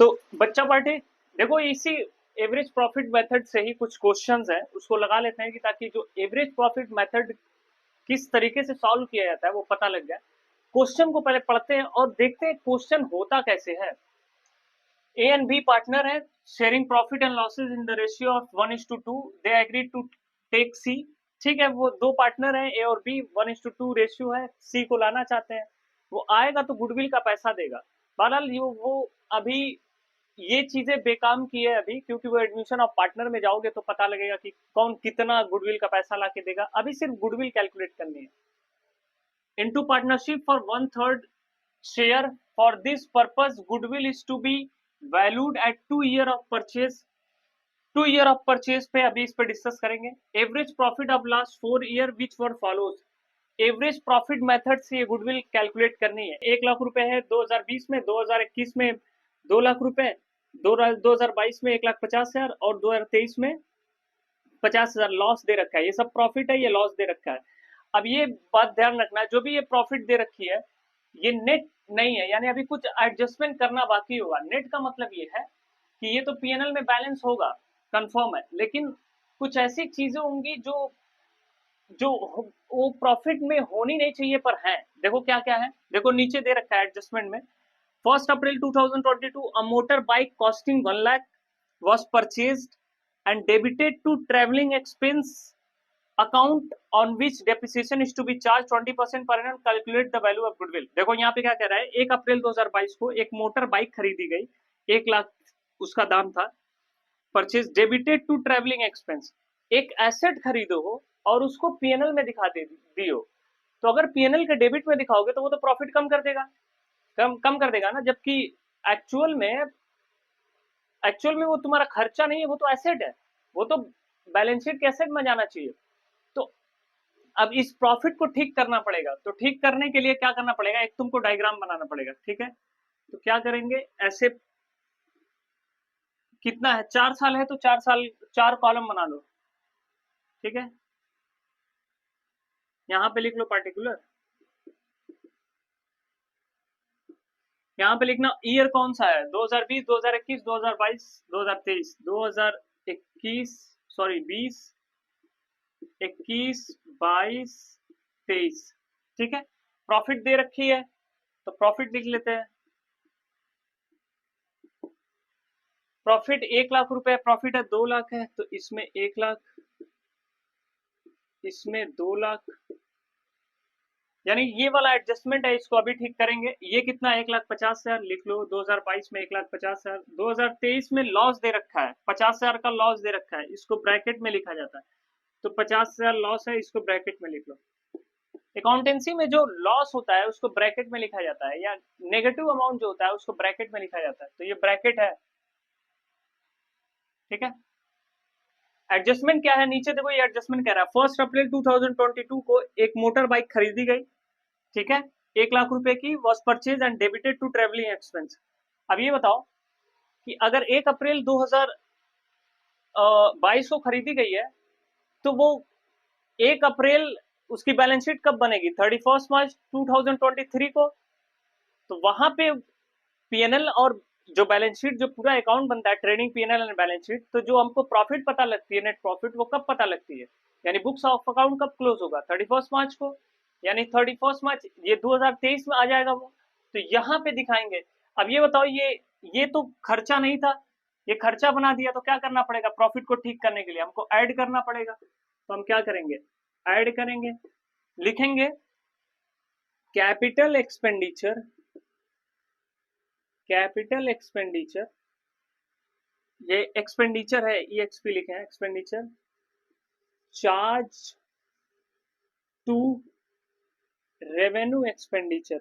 तो बच्चा पार्टी देखो, इसी एवरेज प्रॉफिट मेथड से ही कुछ क्वेश्चंस हैं, उसको लगा लेते हैं कि ताकि जो एवरेज प्रॉफिट मेथड किस तरीके से सॉल्व किया जाता है वो पता लग जाए। क्वेश्चन को पहले पढ़ते हैं और देखते हैं क्वेश्चन होता कैसे है। ए एंड बी पार्टनर है, sharing profit and losses in the ratio of 1:2। They agree to take C. ठीक है, वो दो पार्टनर हैं ए और बी, 1:2 रेशियो है, सी को लाना चाहते हैं। वो आएगा तो गुडविल का पैसा देगा। बहरहाल वो अभी ये चीजें बेकाम की है अभी, क्योंकि वो एडमिशन ऑफ पार्टनर में जाओगे तो पता लगेगा कि कौन कितना गुडविल का पैसा ला के देगा। अभी सिर्फ गुडविल कैलकुलेट करनी है। into partnership for 1/3 share. For this purpose, goodwill is to be valued at 2 year of purchase. 2 year of purchase पे अभी इस पे डिस्कस करेंगे। Average profit of last 4 year which were follows. Average profit method से ये goodwill calculate करनी है। 1 लाख रुपए है 2020 में, 2021 में 2 लाख रुपए, 2022 में 1,50,000 और 2023 में 50,000 लॉस दे रखा है। ये सब प्रॉफिट है, ये लॉस दे रखा है। अब ये बात ध्यान रखना है, जो भी ये प्रॉफिट दे रखी है ये नेट नहीं है, यानी अभी कुछ एडजस्टमेंट करना बाकी होगा। नेट का मतलब ये है कि ये तो पीएनएल में बैलेंस होगा, कंफर्म है, लेकिन कुछ ऐसी चीजें होंगी जो जो वो प्रॉफिट में होनी नहीं चाहिए पर है। देखो क्या क्या है, देखो नीचे दे रखा है एडजस्टमेंट में। 1 अप्रैल 2022 a motor bike costing 1 lakh was purchased and debited to traveling expense account on which depreciation is to be charged 20% per annum. Calculate the value of goodwill. देखो यहाँ पे क्या कह रहा है, 1 अप्रैल 2022 को एक मोटर बाइक खरीदी गई, 1 लाख उसका दाम था। Purchase debited to travelling expense, एक एसेट खरीदो हो और उसको पीएनएल में दिखा दियो, तो अगर पीएनएल के डेबिट में दिखाओगे तो वो तो प्रॉफिट कम कर देगा, कम कर देगा ना। जबकि एक्चुअल में वो तुम्हारा खर्चा नहीं है, वो तो एसेट है, वो तो बैलेंस शीट के एसेट में जाना चाहिए। तो अब इस प्रॉफिट को ठीक करना पड़ेगा, तो ठीक करने के लिए क्या करना पड़ेगा, एक तुमको डायग्राम बनाना पड़ेगा। ठीक है, तो क्या करेंगे, ऐसे कितना है, 4 साल है तो 4 साल 4 कॉलम बना लो। ठीक है, यहाँ पे लिख लो पार्टिकुलर, यहाँ पे लिखना ईयर कौन सा है, 2020, 2021, 2022, 2023, 2021 सॉरी 20, 21, 22, 23। ठीक है, प्रॉफिट दे रखी है तो प्रॉफिट लिख लेते हैं। प्रॉफिट 1 लाख रुपए, प्रॉफिट है 2 लाख है, तो इसमें 1 लाख, इसमें 2 लाख, यानी ये वाला एडजस्टमेंट है, इसको अभी ठीक करेंगे। ये कितना, 1,50,000 लिख लो, 2022 में 1,50,000, 2023 में लॉस दे रखा है, 50,000 का लॉस दे रखा है, इसको ब्रैकेट में लिखा जाता है, तो 50,000 लॉस है, इसको ब्रैकेट में लिख लो। अकाउंटेंसी में जो लॉस होता है उसको ब्रैकेट में लिखा जाता है, या नेगेटिव अमाउंट जो होता है उसको ब्रैकेट में लिखा जाता है, तो ये ब्रैकेट है। ठीक है, एडजस्टमेंट क्या है, नीचे देखो ये एडजस्टमेंट कह रहा है 1 अप्रैल 2022 को एक मोटर बाइक खरीदी गई। ठीक है, 1 लाख रुपए की, was purchase and debited to travelling expense. अब ये बताओ कि अगर 1 अप्रैल 2022 को खरीदी गई है तो वो 1 अप्रैल उसकी बैलेंस शीट कब बनेगी, 31 मार्च 2023 को। तो वहां पे पीएनएल और जो बैलेंस शीट, जो पूरा अकाउंट बनता है, trading PNL and balance sheet, तो जो हमको प्रॉफिट पता लगती है, नेट प्रॉफिट, वो कब पता लगती है, यानी बुक्स ऑफ अकाउंट कब क्लोज होगा, 31 मार्च को, यानी 31 मार्च ये 2023 में आ जाएगा वो, तो यहाँ पे दिखाएंगे। अब ये बताओ, ये तो खर्चा नहीं था, ये खर्चा बना दिया, तो क्या करना पड़ेगा, प्रॉफिट को ठीक करने के लिए हमको ऐड करना पड़ेगा। तो हम क्या करेंगे, ऐड करेंगे, लिखेंगे कैपिटल एक्सपेंडिचर, कैपिटल एक्सपेंडिचर, ये एक्सपेंडिचर है, ईएक्सपी लिखे हैं, expenditure charge to revenue expenditure,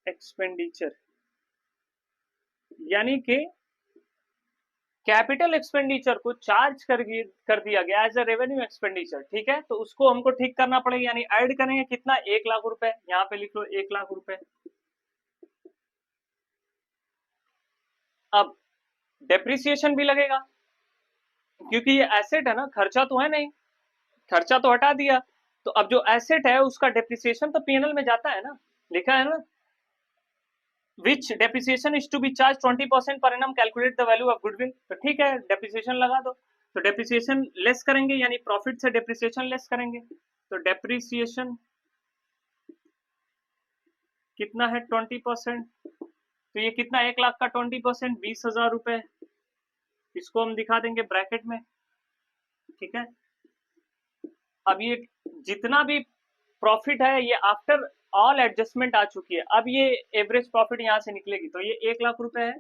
expenditure यानी कि कैपिटल एक्सपेंडिचर को चार्ज कर दिया गया एज अ रेवेन्यू एक्सपेंडिचर। ठीक है, तो उसको हमको ठीक करना पड़ेगा, यानी ऐड करेंगे कितना, 1 लाख रुपए, यहाँ पे लिख लो 1 लाख रुपए। अब डेप्रिसिएशन भी लगेगा, क्योंकि ये एसेट है ना, खर्चा तो है नहीं, खर्चा तो हटा दिया, तो अब जो एसेट है उसका डेप्रिसिएशन तो पीएनएल में जाता है ना, लिखा है ना, which depreciation is to be charge 20% पर annum, calculate the value of goodwill. तो ठीक है, डेप्रिसिएशन लगा दो। तो डेप्रिसिएशन लेस करेंगे, यानी प्रॉफिट से डेप्रिसिएशन लेस करेंगे। तो डेप्रिसिएशन कितना है 20%, तो ये कितना 1 लाख का 20% 20,000 रुपए। इसको हम दिखा देंगे ब्रैकेट में, ठीक है। अब ये जितना भी प्रॉफिट है ये आफ्टर ऑल एडजस्टमेंट आ चुकी है। अब ये एवरेज प्रॉफिट यहां से निकलेगी, तो ये 1 लाख रुपए है,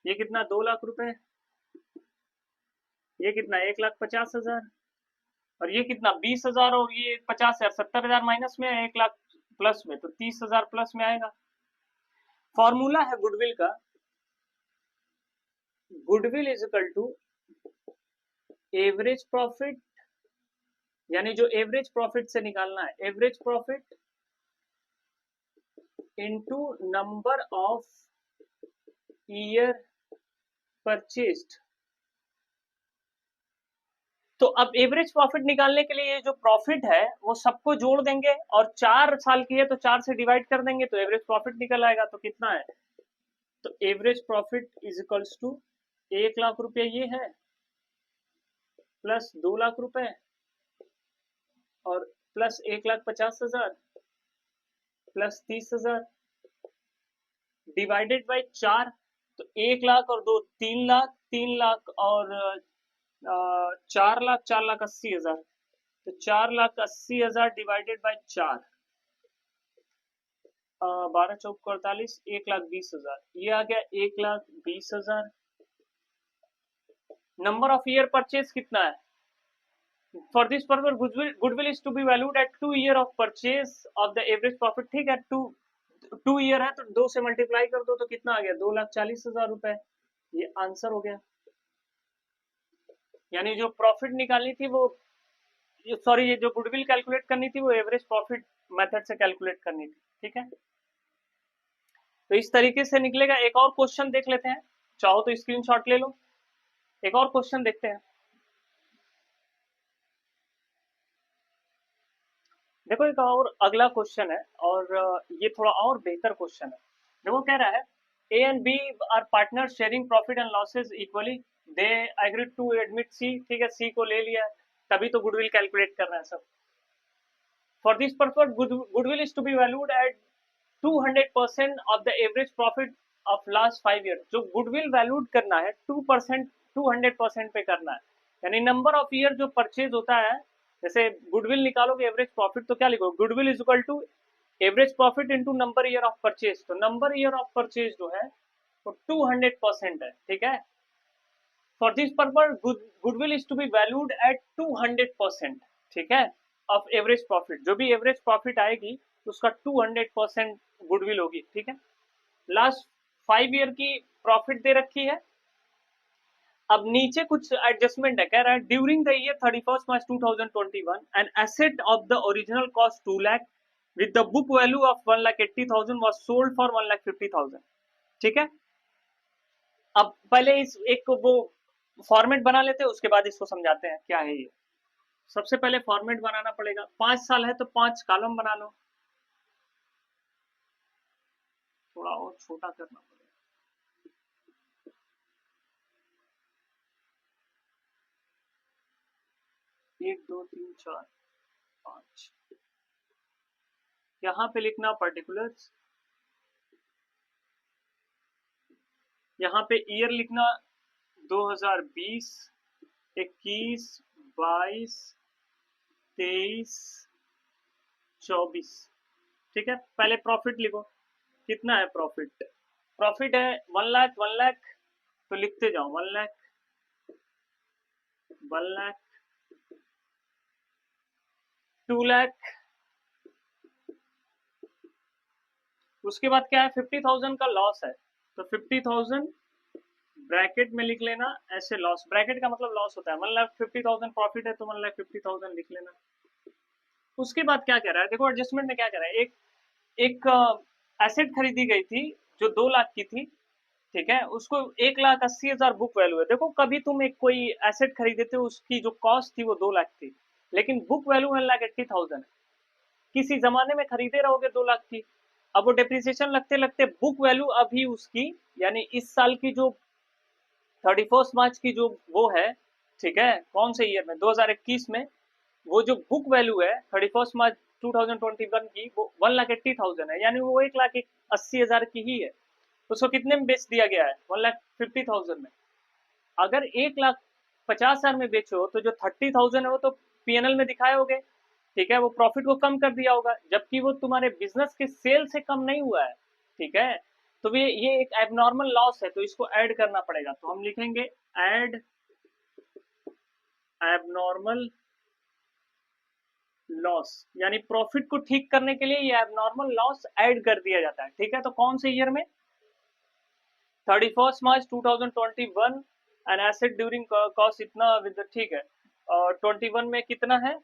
ये कितना 2 लाख रुपए, ये कितना 1,50,000, और ये कितना 20,000, और ये 50,000, 70,000 माइनस में है, 1 लाख प्लस में, तो 30,000 प्लस में आएगा। फॉर्मूला है गुडविल का, goodwill is equal to average profit, यानी जो एवरेज प्रॉफिट से निकालना है, average profit into number of year purchased. तो अब एवरेज प्रॉफिट निकालने के लिए ये जो प्रॉफिट है वो सबको जोड़ देंगे, और 4 साल की है तो 4 से डिवाइड कर देंगे, तो एवरेज प्रॉफिट निकल आएगा। तो कितना है, तो average profit is equals to 1 lakh रुपए ये है, प्लस 2 लाख रुपए, और प्लस 1,50,000, प्लस 30,000, डिवाइडेड बाई 4। तो 1 लाख और 2 3 लाख, 3 लाख और 4 लाख, 4,80,000, तो 4,80,000 डिवाइडेड बाई 4, 12 चौक 48, 1,20,000, ये आ गया 1,20,000। नंबर ऑफ ईयर परचेज कितना है, for this purpose goodwill is to be valued at 2 year of purchase of the average profit. ठीक है, 2 ईयर है तो 2 से मल्टीप्लाई कर दो, तो कितना आ गया 2,40,000 रुपए। ये आंसर हो गया, यानी जो प्रॉफिट निकालनी थी वो, सॉरी, ये जो गुडविल कैलकुलेट करनी थी वो एवरेज प्रॉफिट मेथड से कैलकुलेट करनी थी। ठीक है, तो इस तरीके से निकलेगा। एक और क्वेश्चन देख लेते हैं, चाहो तो स्क्रीनशॉट ले लो। एक और क्वेश्चन देखते हैं। देखो एक और अगला क्वेश्चन है, और ये थोड़ा और बेहतर क्वेश्चन है। देखो कह रहा है A and B are partner sharing profit and losses equally, they agreed to admit C. ठीक है, सी को ले लिया, तभी तो गुडविल कैलकुलेट कर रहे हैं सब। For this purpose goodwill is to be valued at 200% of the average profit of last 5 year. जो गुडविल वैल्यूड करना है 2%, 200% पे करना है, यानी नंबर ऑफ ईयर जो परचेज होता है। जैसे गुडविल निकालोगे एवरेज प्रॉफिट, तो क्या लिखोगे, goodwill is equal to average profit into number year of purchase. तो नंबर ईयर ऑफ परचेज जो है वो 200% है। ठीक है, for this purpose goodwill is to be valued at 200%। ठीक है, ऑफ एवरेज प्रॉफिट, जो भी एवरेज प्रॉफिट आएगी उसका 200% गुडविल होगी। ठीक है, लास्ट 5 ईयर की प्रॉफिट दे रखी है। अब नीचे कुछ एडजस्टमेंट है, कह रहा है during the year 31 March 2021 an asset of the original cost 2 lakh with the book value of 1,80,000 was sold for 1,50,000। ठीक है, अब पहले इस एक वो फॉर्मेट बना लेते हैं, उसके बाद इसको समझाते हैं क्या है ये। सबसे पहले फॉर्मेट बनाना पड़ेगा। 5 साल है तो 5 कॉलम बना लो, थोड़ा और छोटा करना पड़ेगा। 1 2 3 4 5, यहाँ पे लिखना पर्टिकुलर्स, यहाँ पे ईयर लिखना 2020, 21, 22, 23, 24। ठीक है, पहले प्रॉफिट लिखो, कितना है प्रॉफिट, प्रॉफिट है 1 लाख, 1 लाख, तो लिखते जाओ 1 लाख, 1 लाख, 2 लाख। उसके बाद क्या है, 50,000 का लॉस है, तो 50,000 ब्रैकेट में लिख लेना ऐसे, लॉस ब्रैकेट का मतलब लॉस होता है। 1,50,000 प्रॉफिट है तो 1,50,000 लिख लेना। उसके बाद क्या कह रहा है, देखो एडजस्टमेंट में क्या कह रहा है, एक एक एसेट खरीदी गई थी जो 2 लाख की थी। ठीक है, उसको 1,80,000 बुक वैल्यू है। देखो कभी तुम एक कोई एसेट खरीदे थे, उसकी जो कॉस्ट थी वो 2 लाख थी, लेकिन बुक वैल्यू 1,80,000 है। किसी जमाने में खरीदे रहोगे 2 लाख की, अब वो डेप्रिसिएशन लगते लगते बुक वैल्यू अभी उसकी, यानी इस साल की जो 31 मार्च की जो वो है, ठीक है, कौन से ईयर में, 2021 में, वो जो बुक वैल्यू है 31 मार्च 2021 की, वो 1,80,000 है, यानी वो 1,80,000 की ही है। उसको कितने में बेच दिया गया है? 1,50,000 में। अगर 1,50,000 में बेचो तो जो 30,000 है वो तो पीएनएल में दिखाए होगे, ठीक है, वो प्रॉफिट को कम कर दिया होगा, जबकि वो तुम्हारे बिजनेस के सेल से कम नहीं हुआ है, ठीक है। तो ये एक एबनॉर्मल लॉस है, तो इसको ऐड करना पड़ेगा, तो हम लिखेंगे ऐड एबनॉर्मल लॉस, यानी प्रॉफिट को ठीक करने के लिए ये एबनॉर्मल लॉस ऐड कर दिया जाता है, ठीक है। तो कौन से ईयर में? 31 मार्च 2021, एन एसेट ड्यूरिंग कॉस्ट इतना विद, ठीक है, और 21 में कितना है?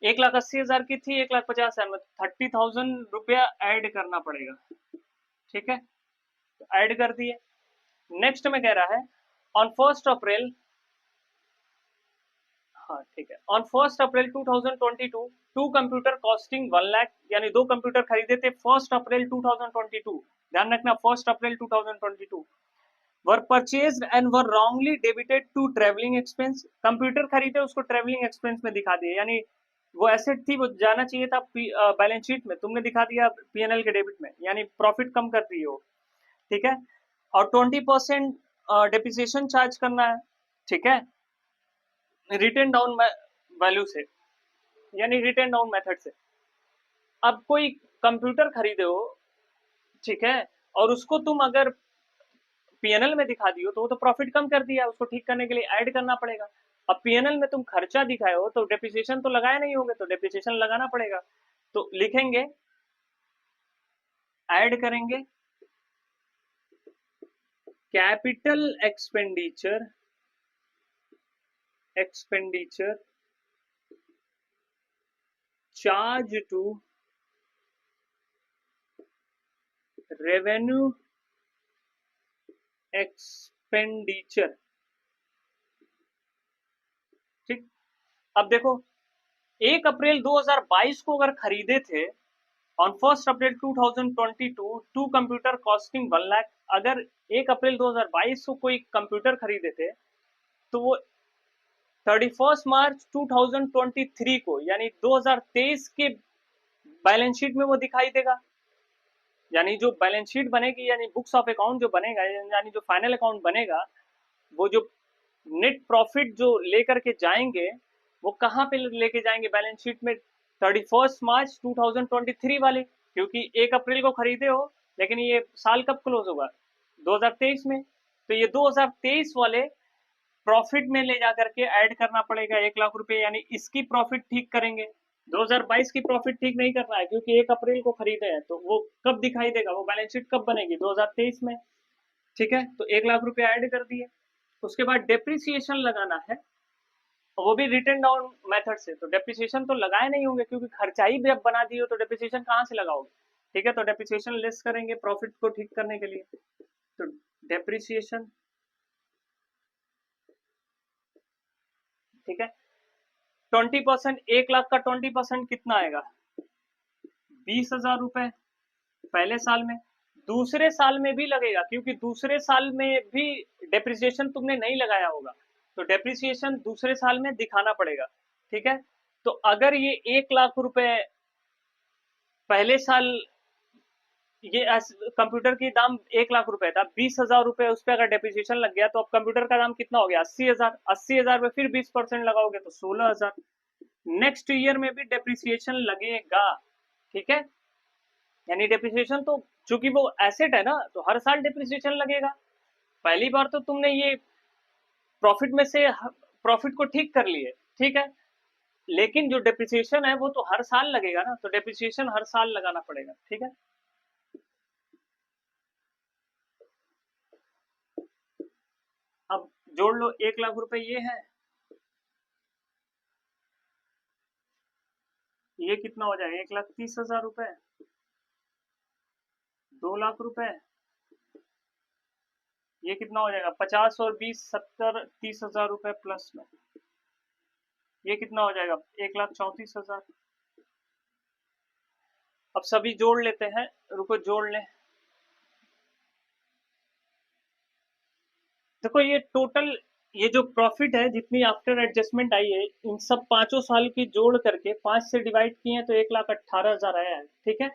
1,80,000 की थी, 1,50,000 में 30,000 रुपया ऐड करना पड़ेगा, ठीक है, तो ऐड कर दिए। नेक्स्ट में कह रहा है ऑन 1 अप्रैल, हाँ ठीक है, on 1 April 2022 to computer costing 1 lakh, यानी दो कंप्यूटर खरीदे थे 1 अप्रैल 2022, ध्यान रखना 1 अप्रैल 2022, were purchased and were wrongly debited to travelling expense, computer खरीदे उसको ट्रेवलिंग एक्सपेंस में दिखा दिया, यानी वो एसेट थी, वो जाना चाहिए था बैलेंस शीट में, तुमने दिखा दिया पीएनएल के डेबिट में, यानी प्रॉफिट कम कर दी हो, ठीक है। और 20% डेप्रिसिएशन चार्ज करना है, ठीक है, रिटर्न डाउन वैल्यू से, यानी रिटर्न डाउन मेथड से। अब कोई कंप्यूटर खरीदे हो, ठीक है, और उसको तुम अगर पीएनएल में दिखा दियो तो वो तो प्रॉफिट कम कर दिया, उसको ठीक करने के लिए ऐड करना पड़ेगा। अब पीएनएल में तुम खर्चा दिखाए हो तो डेप्रिसिएशन तो लगाए नहीं होंगे, तो डेप्रिसिएशन लगाना पड़ेगा, तो लिखेंगे, ऐड करेंगे capital expenditure, expenditure charge to revenue expenditure, ठीक। अब देखो 1 अप्रैल 2022 को अगर खरीदे थे, on 1 April 2022 to computer costing 1 lakh, अगर 1 अप्रैल 2022 को कोई कंप्यूटर खरीदे थे, तो वो 31 मार्च 2023 को, यानी 2023 के बैलेंस शीट में वो दिखाई देगा, यानी जो बैलेंस शीट बनेगी, यानी बुक्स ऑफ अकाउंट जो बनेगा, यानी जो फाइनल अकाउंट बनेगा, वो जो नेट प्रॉफिट जो लेकर के जाएंगे, वो कहाँ पे लेके जाएंगे बैलेंस शीट में? 31 मार्च 2023 वाले, क्योंकि 1 अप्रैल को खरीदे हो, लेकिन ये साल कब क्लोज होगा? 2023 में, तो ये 2023 वाले प्रॉफिट में ले जाकर के ऐड करना पड़ेगा 1 लाख रुपए, यानी इसकी प्रॉफिट ठीक करेंगे। 2022 की प्रॉफिट ठीक नहीं करना है, क्योंकि 1 अप्रैल को खरीदे हैं, तो वो कब दिखाई देगा, वो बैलेंस शीट कब बनेगी? 2023 में, ठीक है, तो 1 लाख रुपए ऐड कर दिए। उसके बाद डेप्रिसिएशन लगाना है, वो भी रिटर्न डाउन मेथड से, तो डेप्रिसिएशन तो लगाए नहीं होंगे, क्योंकि खर्चा ही भी अब बना दिए हो, तो डेप्रिसिएशन कहाँ से लगाओगे, ठीक है, तो डेप्रिसिएशन लेस करेंगे प्रॉफिट को ठीक करने के लिए, तो डेप्रिसिएशन, ठीक है, 20%, 1 लाख का 20% कितना आएगा? 20,000 रुपए पहले साल में। दूसरे साल में भी लगेगा, क्योंकि दूसरे साल में भी डेप्रिसिएशन तुमने नहीं लगाया होगा, तो डेप्रिसिएशन दूसरे साल में दिखाना पड़ेगा, ठीक है। तो अगर ये 1 लाख रुपए पहले साल, ये कंप्यूटर की दाम 1 लाख रुपए था, 20,000 रुपए उस पर अगर डेप्रिसिएशन लग गया, तो अब कंप्यूटर का दाम कितना हो गया? 80,000, 80,000 में फिर 20% लगाओगे तो 16,000। नेक्स्ट ईयर में भी डेप्रिसिएशन लगेगा, ठीक है, यानी डेप्रिसिएशन तो, चूंकि वो एसेट है ना, तो हर साल डेप्रिसिएशन लगेगा। पहली बार तो तुमने ये प्रॉफिट में से प्रॉफिट को ठीक कर लिए, ठीक है, लेकिन जो डेप्रिसिएशन है वो तो हर साल लगेगा ना, तो डेप्रिसिएशन हर साल लगाना पड़ेगा, ठीक है। अब जोड़ लो, 1 लाख रुपए ये है, ये कितना हो जाएगा? 1,30,000 रुपए, 2 लाख रुपए, ये कितना हो जाएगा? 50 और 20, 70, 30,000 रुपए प्लस में, ये कितना हो जाएगा? 1,34,000। अब सभी जोड़ लेते हैं, रुको जोड़ लें। देखो ये टोटल, ये जो प्रॉफिट है जितनी आफ्टर एडजस्टमेंट आई है, इन सब पांचों साल की जोड़ करके 5 से डिवाइड किए हैं तो 1,18,000 आया है, ठीक है।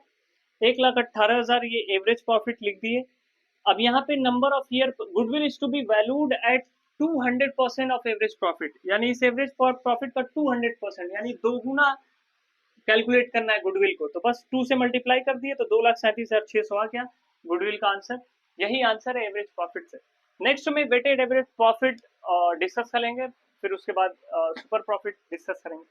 1,18,000 ये एवरेज प्रॉफिट लिख दिए। अब यहाँ पे number of year goodwill is to be valued at 200% of average profit, यानी इस एवरेज प्रॉफिट का 200%, यानी दोगुना कैलकुलेट करना है गुडविल को। तो बस 2 से मल्टीप्लाई कर दिए तो 2,37,600 आ गया गुडविल का आंसर। यही आंसर है एवरेज प्रॉफिट से। नेक्स्ट में वेटेड एवरेज प्रॉफिट डिस्कस करेंगे, फिर उसके बाद सुपर प्रॉफिट डिस्कस करेंगे।